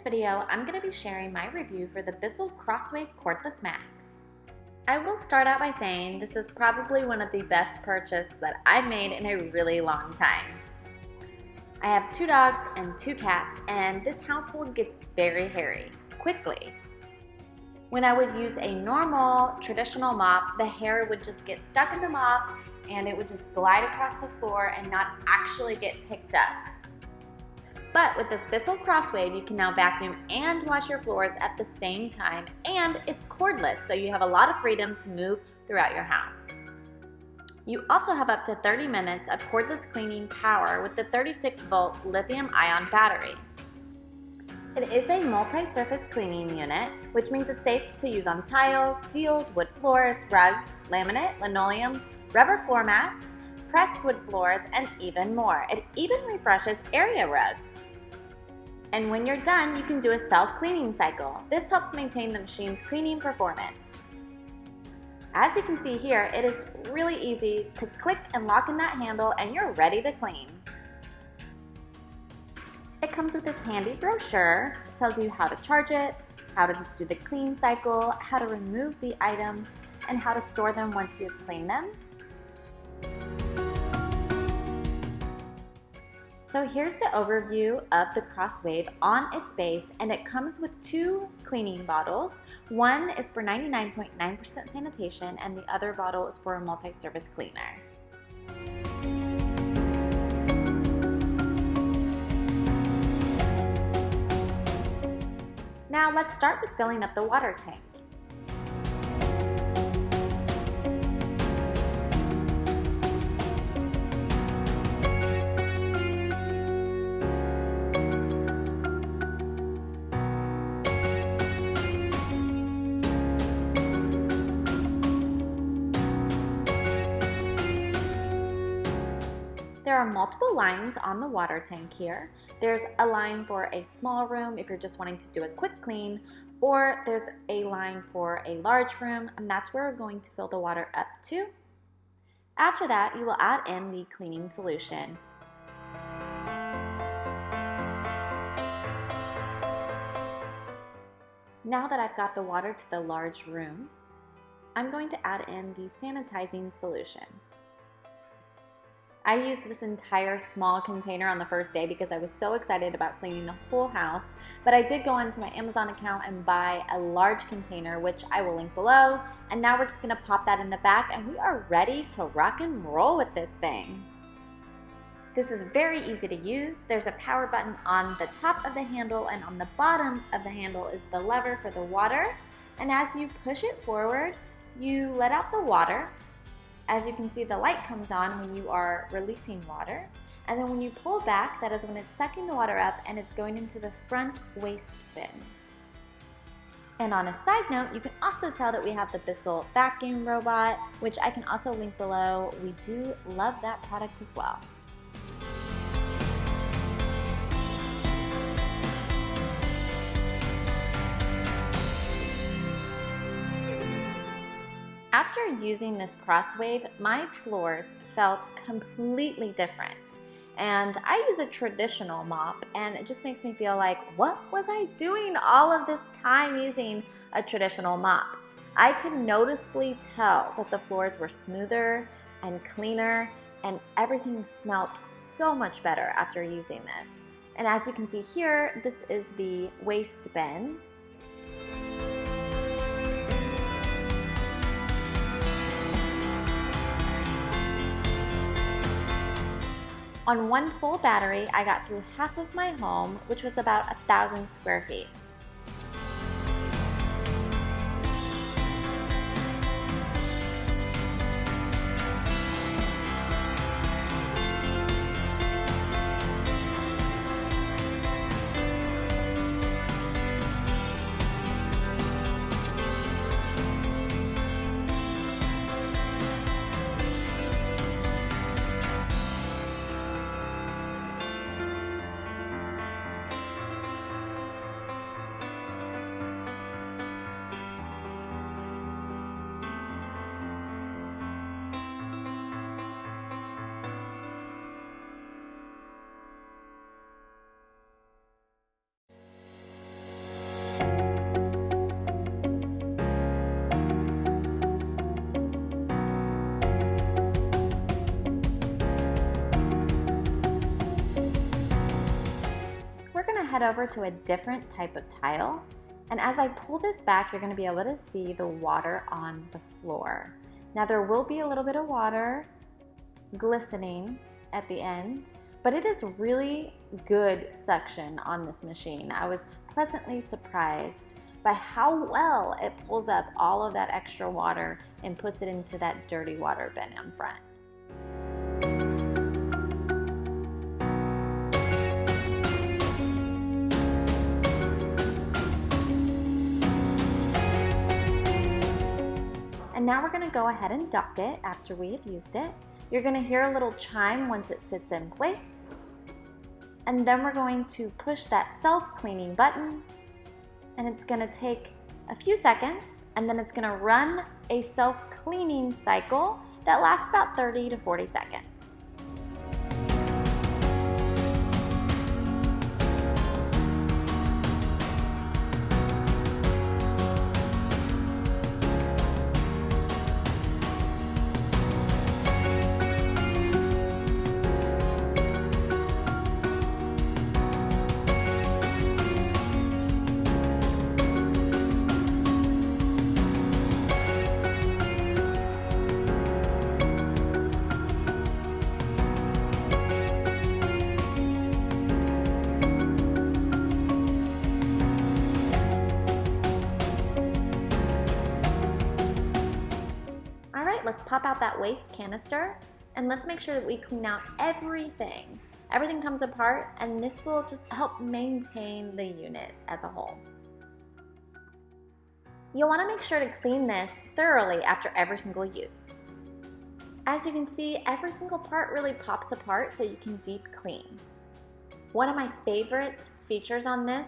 video, I'm going to be sharing my review for the Bissell CrossWave Cordless Max. I will start out by saying this is probably one of the best purchases that I've made in a really long time. I have 2 dogs and 2 cats, and this household gets very hairy quickly. When I would use a normal traditional mop, the hair would just get stuck in the mop and it would just glide across the floor and not actually get picked up. But with this Bissell CrossWave, you can now vacuum and wash your floors at the same time, and it's cordless, so you have a lot of freedom to move throughout your house. You also have up to 30 minutes of cordless cleaning power with the 36-volt lithium-ion battery. It is a multi-surface cleaning unit, which means it's safe to use on tiles, sealed wood floors, rugs, laminate, linoleum, rubber floor mats, pressed wood floors, and even more. It even refreshes area rugs. And when you're done, you can do a self-cleaning cycle. This helps maintain the machine's cleaning performance. As you can see here, it is really easy to click and lock in that handle and you're ready to clean. It comes with this handy brochure. It tells you how to charge it, how to do the clean cycle, how to remove the items, and how to store them once you've cleaned them. So here's the overview of the CrossWave on its base, and it comes with 2 cleaning bottles. One is for 99.9% sanitation and the other bottle is for a multi-surface cleaner. Now let's start with filling up the water tank. There are multiple lines on the water tank here. There's a line for a small room if you're just wanting to do a quick clean, or there's a line for a large room, and that's where we're going to fill the water up to. After that, you will add in the cleaning solution. Now that I've got the water to the large room, I'm going to add in the sanitizing solution. I used this entire small container on the first day because I was so excited about cleaning the whole house, but I did go onto my Amazon account and buy a large container, which I will link below, and now we're just going to pop that in the back and we are ready to rock and roll with this thing. This is very easy to use. There's a power button on the top of the handle, and on the bottom of the handle is the lever for the water, and as you push it forward, you let out the water. As you can see, the light comes on when you are releasing water, and then when you pull back, that is when it's sucking the water up and it's going into the front waste bin. And on a side note, you can also tell that we have the Bissell vacuum robot, which I can also link below. We do love that product as well. After using this CrossWave, my floors felt completely different. And I use a traditional mop, and it just makes me feel like, what was I doing all of this time using a traditional mop? I could noticeably tell that the floors were smoother and cleaner, and everything smelled so much better after using this. And as you can see here, this is the waste bin. On one full battery, I got through half of my home, which was about 1,000 square feet. head over to a different type of tile. And as I pull this back, you're gonna be able to see the water on the floor. Now there will be a little bit of water glistening at the end, but it is really good suction on this machine. I was pleasantly surprised by how well it pulls up all of that extra water and puts it into that dirty water bin in front. And now we're gonna go ahead and duck it after we have used it. You're gonna hear a little chime once it sits in place. And then we're going to push that self-cleaning button, and it's gonna take a few seconds, and then it's gonna run a self-cleaning cycle that lasts about 30 to 40 seconds. Let's pop out that waste canister and let's make sure that we clean out everything. Everything comes apart, and this will just help maintain the unit as a whole. You'll want to make sure to clean this thoroughly after every single use. As you can see, every single part really pops apart so you can deep clean. One of my favorite features on this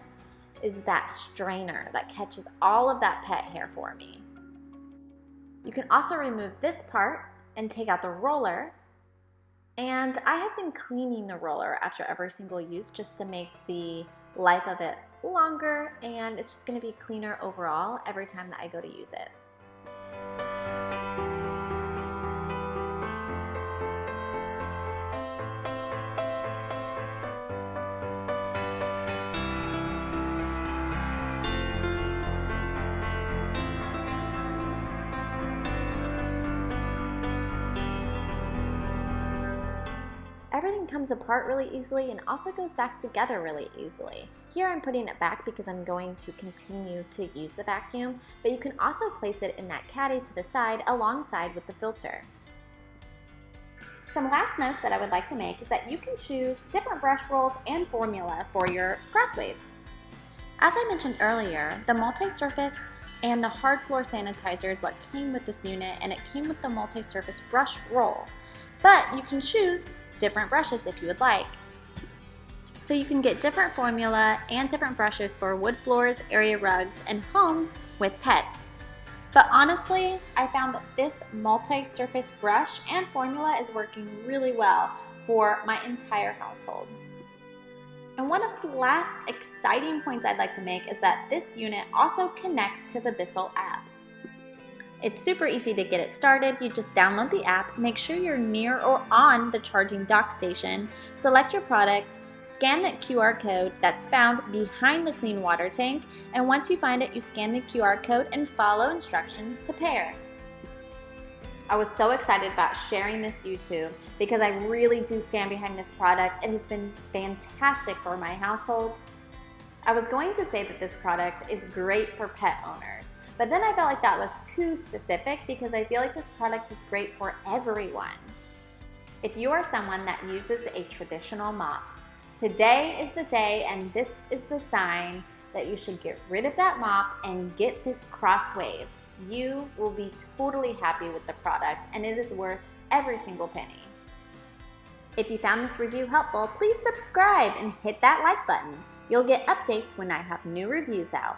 is that strainer that catches all of that pet hair for me. You can also remove this part and take out the roller. And I have been cleaning the roller after every single use just to make the life of it longer, and it's just going to be cleaner overall every time that I go to use it. Everything comes apart really easily and also goes back together really easily. Here I'm putting it back because I'm going to continue to use the vacuum, but you can also place it in that caddy to the side alongside with the filter. Some last notes that I would like to make is that you can choose different brush rolls and formula for your CrossWave. As I mentioned earlier, the multi-surface and the hard floor sanitizer is what came with this unit, and it came with the multi-surface brush roll. But you can choose different brushes if you would like. So you can get different formula and different brushes for wood floors, area rugs, and homes with pets. But honestly, I found that this multi-surface brush and formula is working really well for my entire household. And one of the last exciting points I'd like to make is that this unit also connects to the Bissell app. It's super easy to get it started. You just download the app, make sure you're near or on the charging dock station, select your product, scan that QR code that's found behind the clean water tank, and once you find it, you scan the QR code and follow instructions to pair. I was so excited about sharing this YouTube because I really do stand behind this product. It has been fantastic for my household. I was going to say that this product is great for pet owners, but then I felt like that was too specific because I feel like this product is great for everyone. If you are someone that uses a traditional mop, today is the day, and this is the sign that you should get rid of that mop and get this CrossWave. You will be totally happy with the product, and it is worth every single penny. If you found this review helpful, please subscribe and hit that like button. You'll get updates when I have new reviews out.